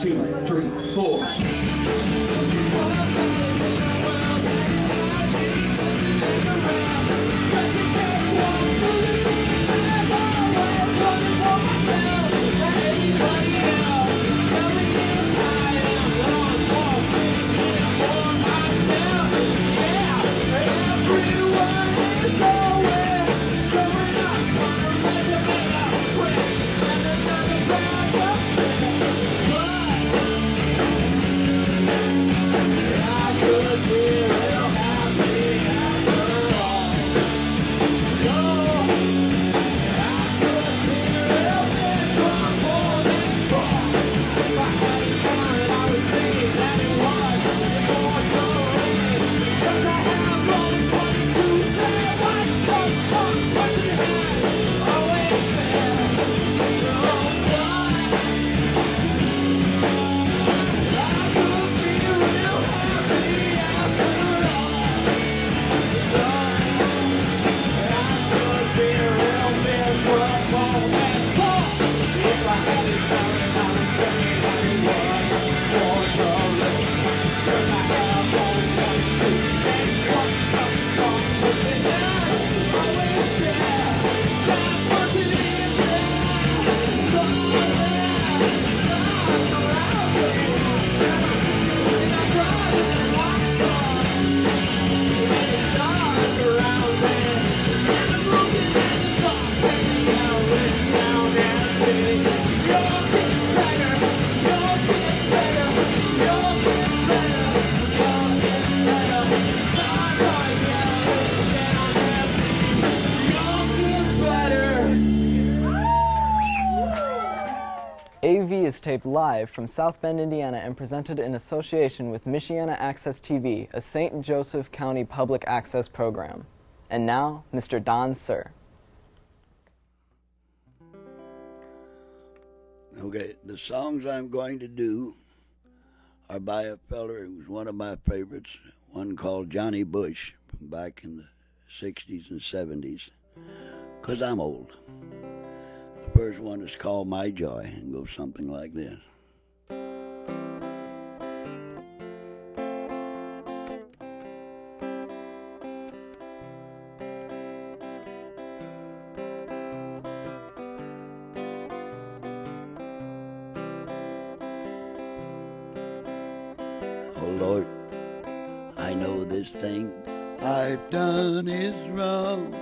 2, 3, 4. AV is taped live from South Bend, Indiana, and presented in association with Michiana Access TV, a St. Joseph County public access program. And now, Mr. Don Sir. Okay, the songs I'm going to do are by a feller who's one of my favorites, one called Johnny Bush from back in the 60s and 70s, because I'm old. The first one is called My Joy and goes something like this. Oh Lord, I know this thing I've done is wrong,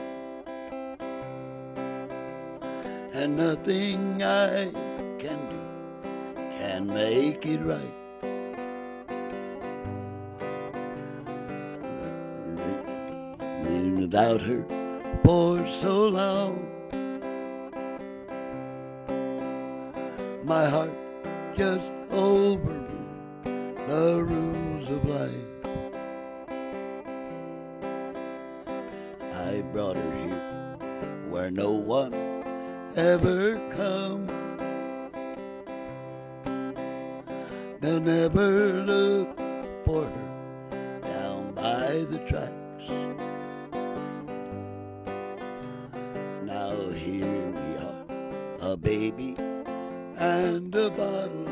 and nothing I can do can make it right. Been without her for so long, my heart just overruled the rules of life. I brought her here where no one ever come. They'll never look for her down by the tracks. Now here we are, a baby and a bottle.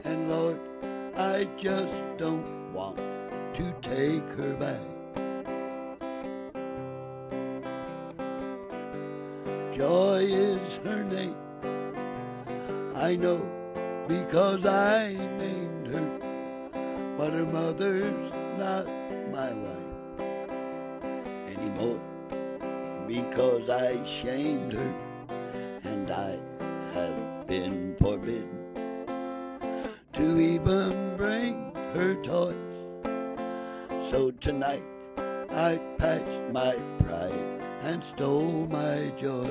And Lord, I just don't want to take her back. Joy is her name, I know, because I named her, but her mother's not my wife anymore, because I shamed her, and I have been forbidden to even bring her toys. So tonight I patched my pride and stole my joy.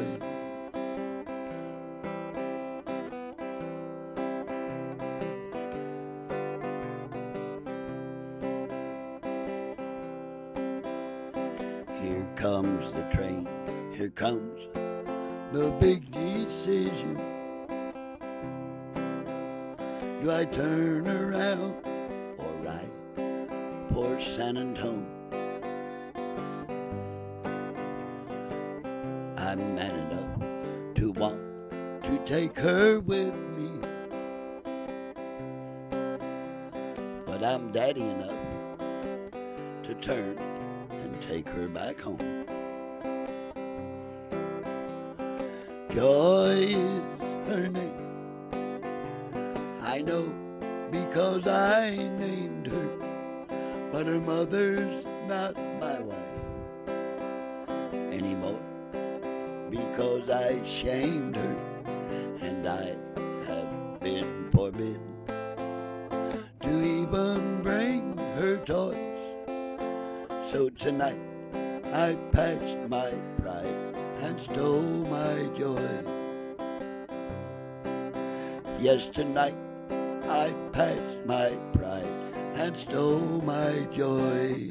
Here comes the train, here comes the big decision. Do I turn around or ride for San Antonio? I'm man enough to want to take her with me. But I'm daddy enough to turn and take her back home. Joy is her name, I know, because I named her, but her mother's not my wife anymore, because I shamed her, and I have been forbidden to even bring her toys. So tonight I patched my pride and stole my joy. Yes, tonight I patched my pride and stole my joy.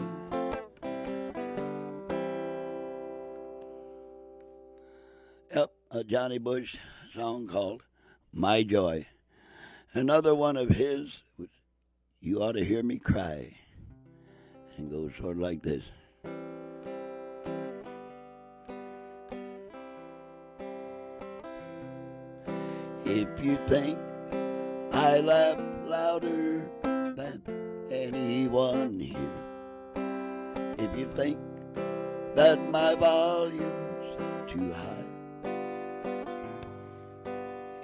Yep, a Johnny Bush song called My Joy. Another one of his was You Ought to Hear Me Cry, and goes sort of like this. If you think I laugh louder than anyone here, if you think that my volume's too high,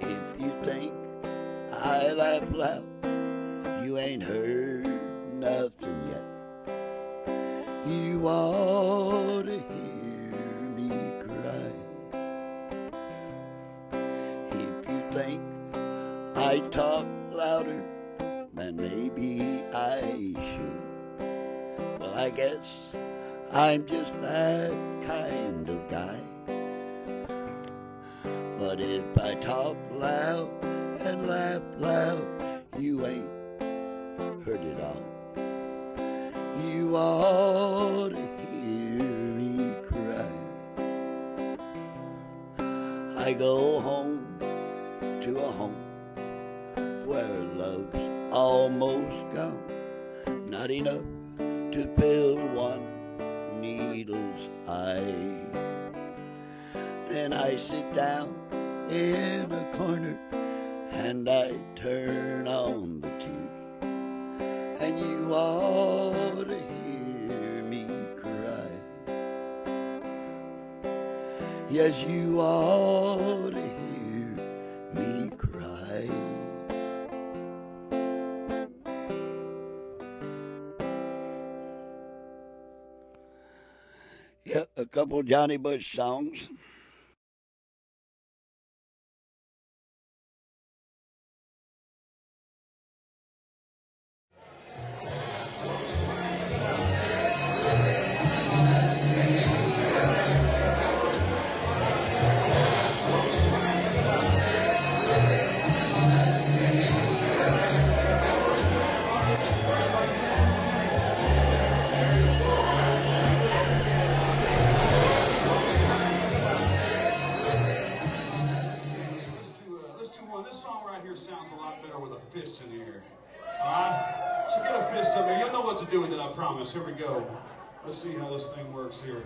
if you think I laugh loud, you ain't heard nothing yet. You ought to hear me cry. If you think I talk louder than maybe I should, well, I guess I'm just that kind of guy. But if I talk loud and laugh loud, you ain't heard it all. You ought to hear me cry. I go home to a home where love's almost gone, not enough to fill one needle's eye. Then I sit down in a corner and I turn on the tears, and you ought to hear me cry. Yes, you ought to hear me cry. Yeah, a couple Johnny Bush songs. This song right here sounds a lot better with a fist in the air. Alright? So get a fist up there. You'll know what to do with it, I promise. Here we go. Let's see how this thing works here.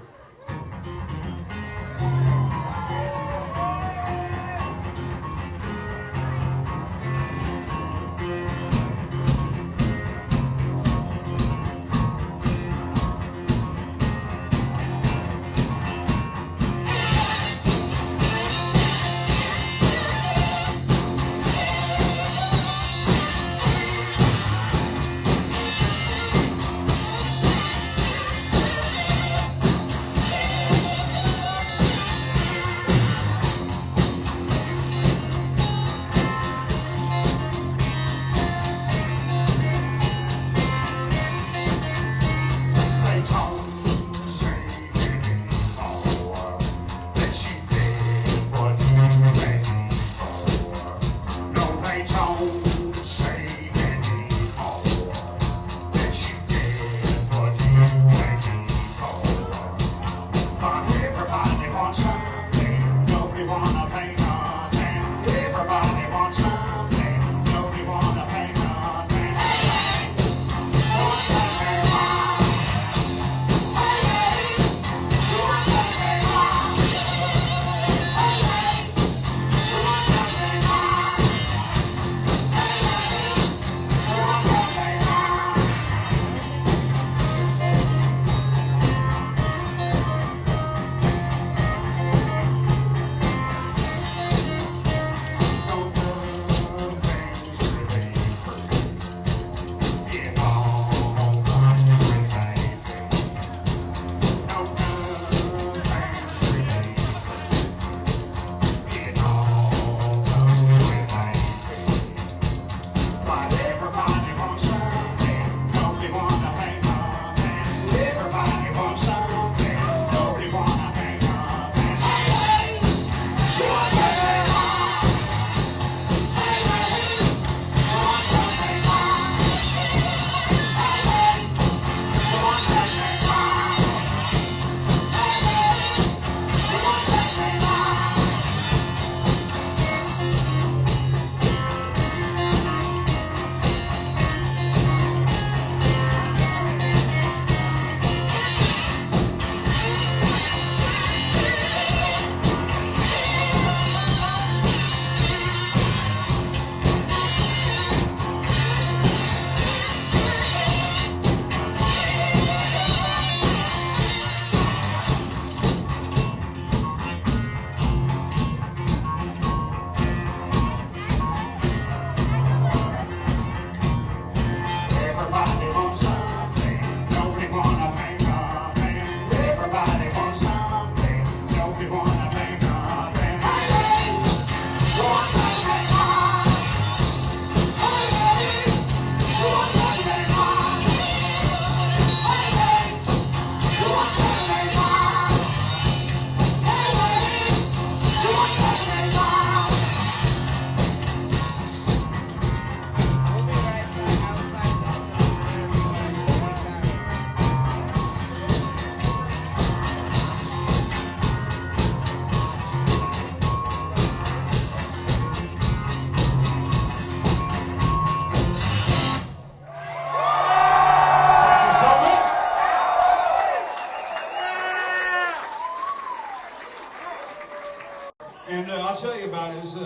tell you about it is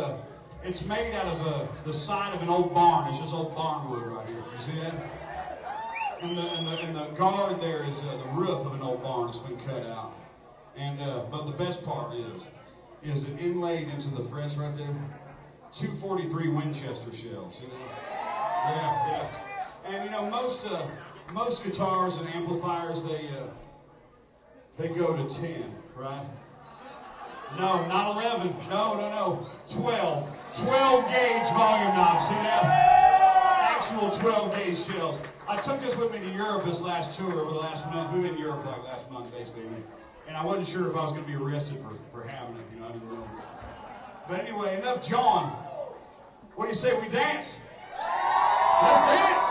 it's made out of the side of an old barn. It's just old barn wood right here. You see that? And the guard there is the roof of an old barn that's been cut out. And but the best part is it inlaid into the frets right there. 243 Winchester shells. You know? Yeah. And you know most guitars and amplifiers they go to 10, right? No, not 11. No. 12. 12 gauge volume knobs. See that? Actual 12 gauge shells. I took this with me to Europe this last tour over the last month. We were in Europe like last month, basically. And I wasn't sure if I was going to be arrested for having it. You know, I didn't know. But anyway, enough John. What do you say we dance? Let's dance.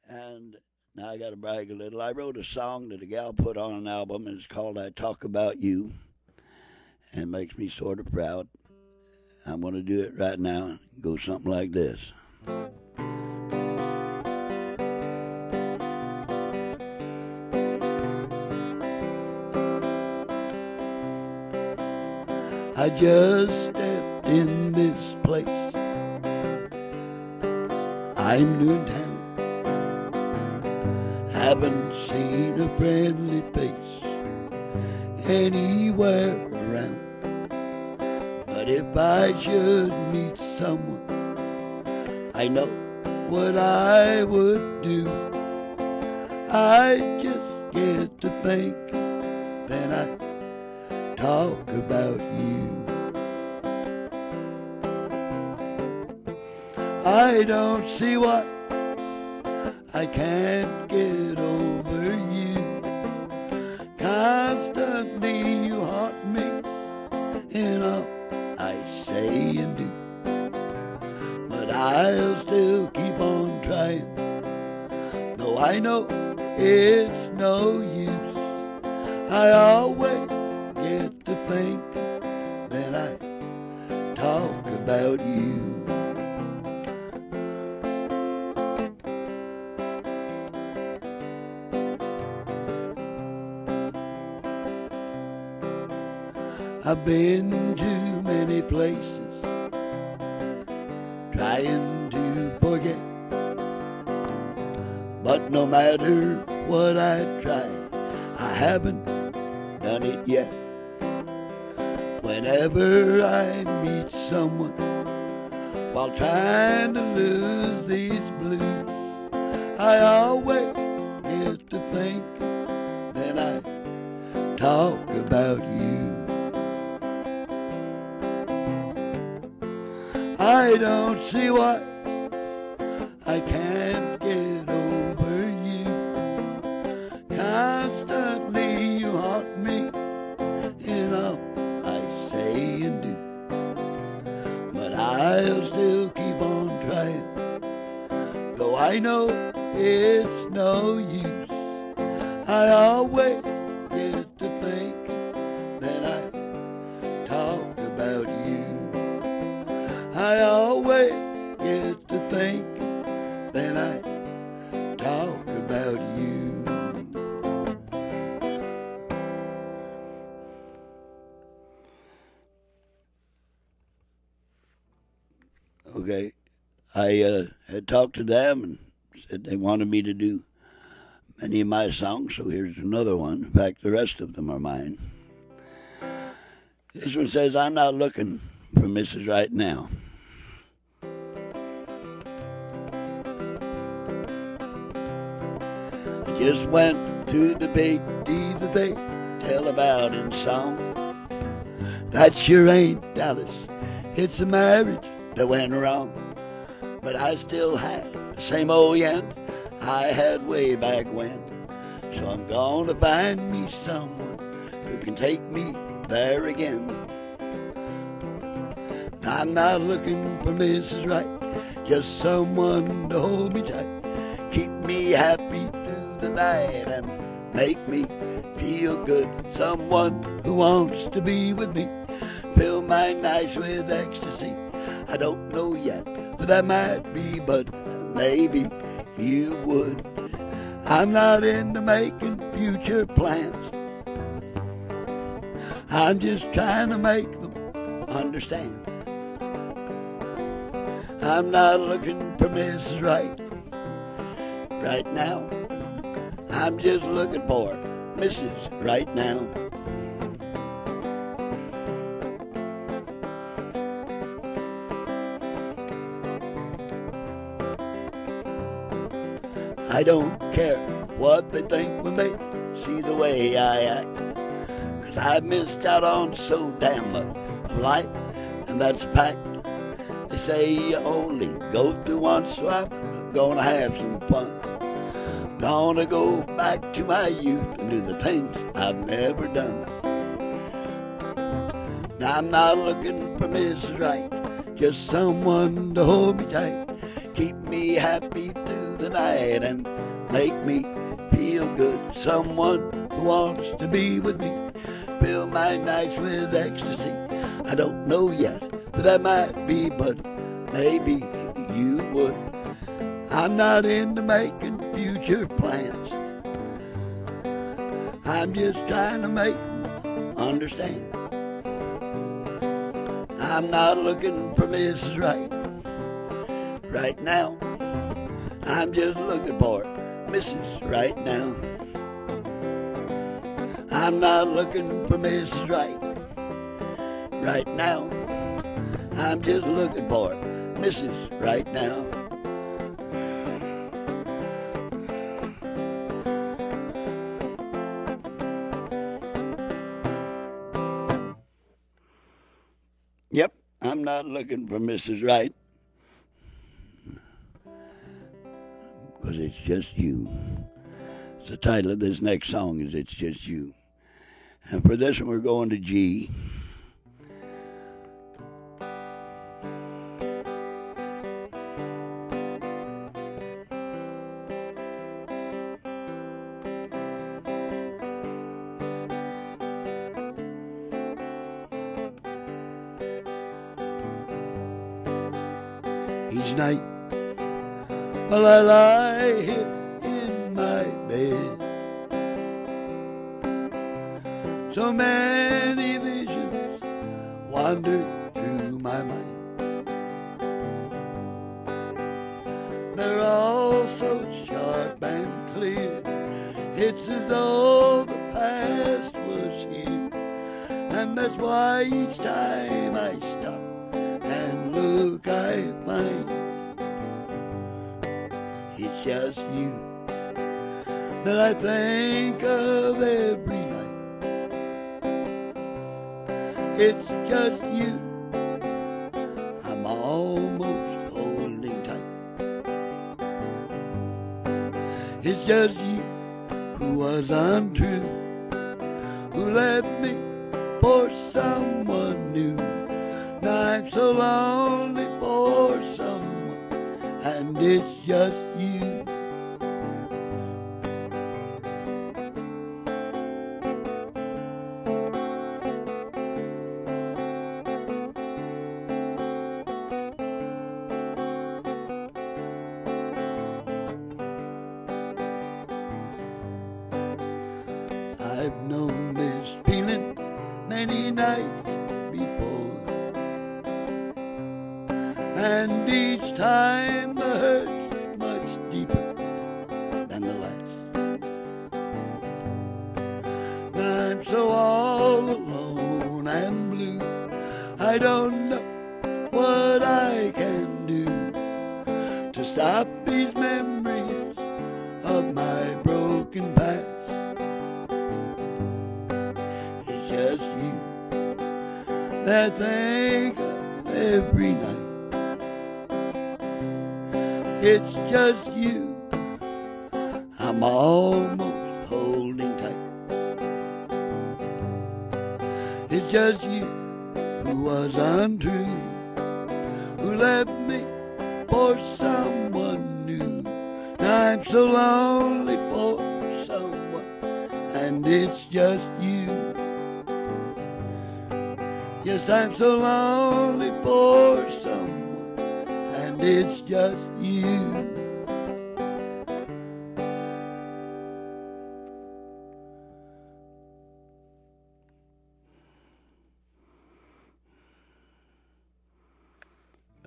And now I got to brag a little. I wrote a song that a gal put on an album, and it's called I Talk About You, and it makes me sort of proud. I'm going to do it right now. It goes something like this. I just stepped in this place. I'm new in town. Haven't seen a friendly face anywhere around. But if I should meet someone, I know what I would do. I'd just get to thinking, then I talk about you. I don't see why I can't get over you. Constantly you haunt me in all I say and do. But I'll still keep on trying, though I know it's no use. I always get to thinking, then I talk about you. I've been to many places trying to forget, but no matter what I try, I haven't done it yet. Whenever I meet someone while trying to lose these blues, I always get to thinking, then I talk about you. I don't see why I can't get over you. Constantly you haunt me in all I say and do. But I'll still keep on trying, though I know it's no use. I always get to thinking, then I talk about you. I always get to thinking, then I talk about you. Okay, I had talked to them and said they wanted me to do many of my songs, so here's another one. In fact, the rest of them are mine. This one says, I'm not looking for Mrs. Right now. Just went to the big D that they tell about in song. That sure ain't Dallas, it's a marriage that went wrong. But I still have the same old yen I had way back when. So I'm gonna find me someone who can take me there again. I'm not looking for Mrs. Right, just someone to hold me tight, keep me happy through the night and make me feel good. Someone who wants to be with me, fill my nights with ecstasy. I don't know yet who that might be, but maybe you would. I'm not into making future plans, I'm just trying to make them understand. I'm not looking for Mrs. Right now. I'm just looking for Mrs. Right now. I don't care what they think when they see the way I act, 'cause I've missed out on so damn much of life, and that's a fact. They say you only go through once, so I'm gonna have some fun. Gonna go back to my youth and do the things I've never done. Now I'm not looking for Mrs. Right, just someone to hold me tight, keep me happy through the night and make me feel good. Someone who wants to be with me, fill my nights with ecstasy. I don't know yet who that might be, but maybe you would. I'm not into making future plans, I'm just trying to make them understand. I'm not looking for Mrs. Right now. I'm just looking for Mrs. Right now. I'm not looking for Mrs. Right now. I'm just looking for Mrs. Right now. I'm not looking for Mrs. Right, because it's just you. It's the title of this next song is It's Just You. And for this one, we're going to G. Each night, while I lie here in my bed, so many visions wander through my mind. They're all so sharp and clear. It's as though the past was here. And that's why each time I stop and look, I find it's just you that I think of every night. It's just you I'm almost holding tight. It's just you who was untrue, who left me for someone new. Now I'm so lonely for someone, and it's just you. I've known this feeling many nights before, and each time the hurt's much deeper than the last. Now I'm so all alone and blue, I don't know what I can do to stop these memories of my broken past. It's just you that I think of every night. It's just you I'm almost holding tight. It's just you who was untrue, who left me for someone new. Now I'm so lonely for someone, and it's just you. Yes, I'm so lonely for someone, and it's just you.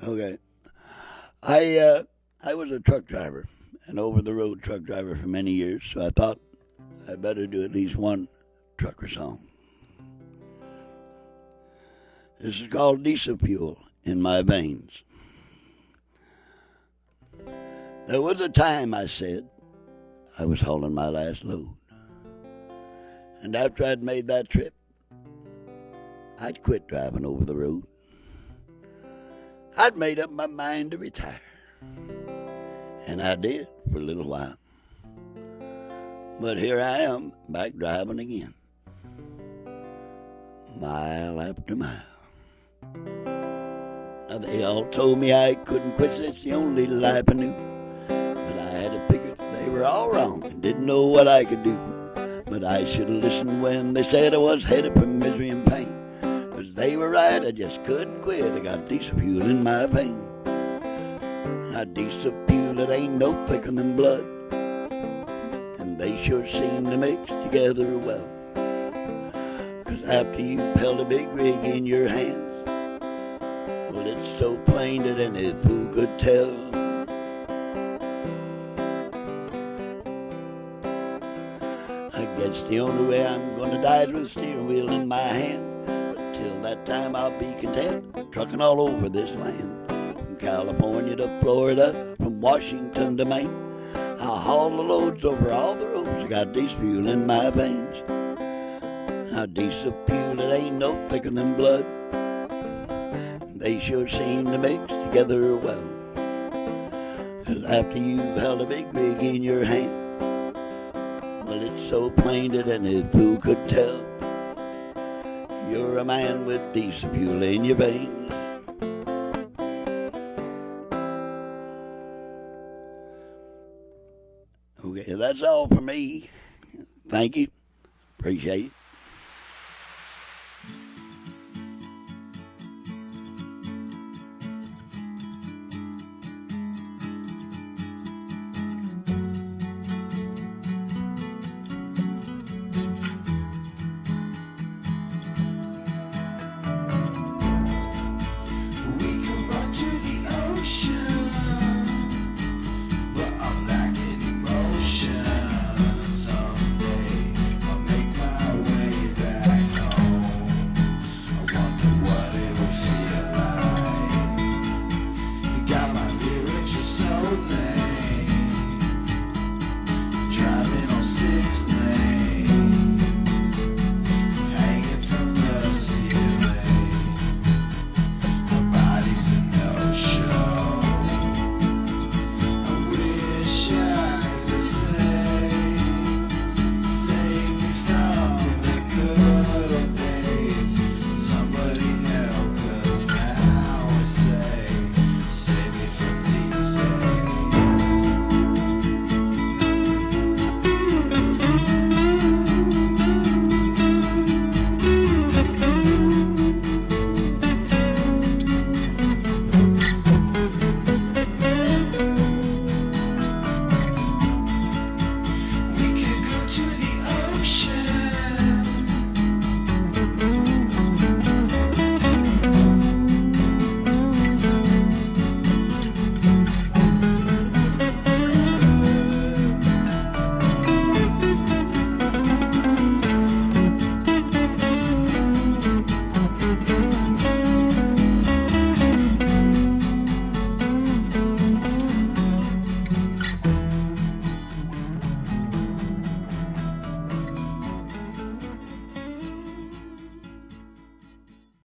Okay. I was a truck driver, an over-the-road truck driver for many years, so I thought I'd better do at least one trucker song. This is called Diesel Fuel in My Veins. There was a time, I said, I was hauling my last load. And after I'd made that trip, I'd quit driving over the road. I'd made up my mind to retire. And I did for a little while. But here I am, back driving again. Mile after mile. Now they all told me I couldn't quit, it's the only life I knew. But I had to figure they were all wrong and didn't know what I could do. But I should have listened when they said I was headed for misery and pain. 'Cause they were right, I just couldn't quit. I got diesel fuel in my veins. Now diesel fuel, it ain't no thicker than blood, and they sure seem to mix together well. 'Cause after you've held a big rig in your hands, well, it's so plain that any fool could tell. I guess the only way I'm gonna die is with a steering wheel in my hand. But till that time I'll be content, trucking all over this land. From California to Florida, from Washington to Maine, I'll haul the loads over all the roads. I got diesel fuel in my veins. Now diesel fuel, it ain't no thicker than blood, they sure seem to mix together well. 'Cause after you've held a big rig in your hand, well, it's so plain that any fool could tell you're a man with diesel fuel in your veins. Okay, that's all for me. Thank you. Appreciate it.